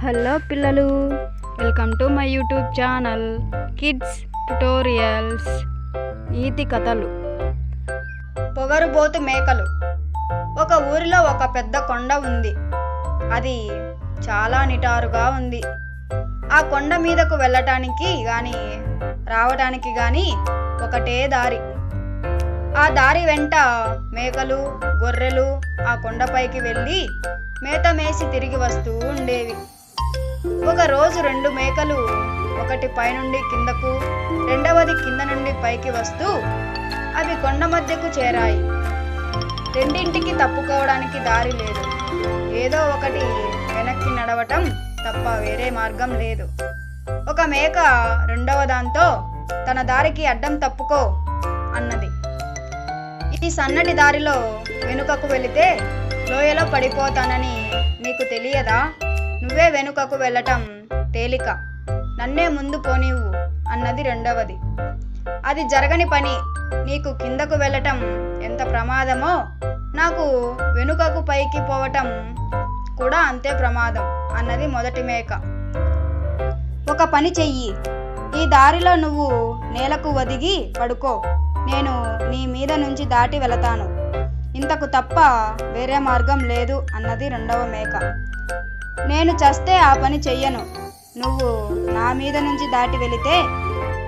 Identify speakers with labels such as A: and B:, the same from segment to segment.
A: Hello పిల్లలు, welcome to my YouTube channel kids tutorials. నీతి కథలు.
B: పొగరుబోతు మేకలు. ఒక ఊరిలో ఒక పెద్ద కొండ ఉంది. అది చాలా నిటారుగా ఉంది. ఆ కొండ మీదకు వెళ్ళటానికి గాని రావడానికి గాని ఒకటే దారి. ఆ దారి వెంట మేకలు, గొర్రెలు ఆ కొండపైకి వెళ్ళి మేత మేసి తిరిగి వస్తూ ఉండేవి. ఒక రోజు 2 మేకలు, ఒకటి పైనుండి కిందకు, రెండవది కింద నుండి పైకి వస్తూ అవి కొండ మధ్యకు చేరాయి. రెండింటికి తప్పుకోవడానికి దారి లేదు. ఏదో ఒకటి వెనక్కి నడవటం తప్ప వేరే మార్గం లేదు. ఒక మేక రెండవ దాంతో తన దారికి అడ్డం తప్పుకో అన్నది. ఈ సన్నటి దారిలో వెనుకకు వెళితే లోయలో పడిపోతానని నీకు తెలియదా? నువ్వే వెనుకకు వెళ్ళటం తేలిక, నన్నే ముందు పోనివ్వు అన్నది రెండవది. అది జరగని పని. నీకు కిందకు వెళ్ళటం ఎంత ప్రమాదమో నాకు వెనుకకు పైకి పోవటం కూడా అంతే ప్రమాదం అన్నది మొదటి మేక. ఒక పని చెయ్యి, ఈ దారిలో నువ్వు నేలకు ఒదిగి పడుకో, నేను నీ మీద నుంచి దాటి వెళతాను. ఇంతకు తప్ప వేరే మార్గం లేదు అన్నది రెండవ మేక. నేను చస్తే ఆ పని చెయ్యను. నువ్వు నా మీద నుంచి దాటి వెళితే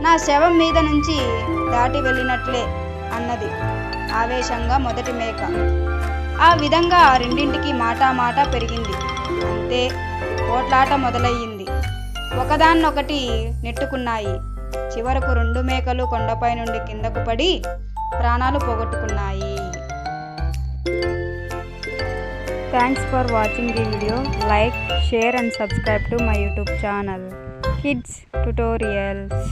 B: నా శవం మీద నుంచి దాటి వెళ్ళినట్లే అన్నది ఆవేశంగా మొదటి మేక. ఆ విధంగా రెండింటికి మాట పెరిగింది. అంతే, పోట్లాట మొదలయ్యింది. ఒకదాన్నొకటి నెట్టుకున్నాయి. చివరకు 2 మేకలు కొండపై నుండి కిందకు పడి ప్రాణాలు పోగొట్టుకున్నాయి.
A: Thanks for watching the video. Like, share and subscribe to my YouTube channel kids tutorials.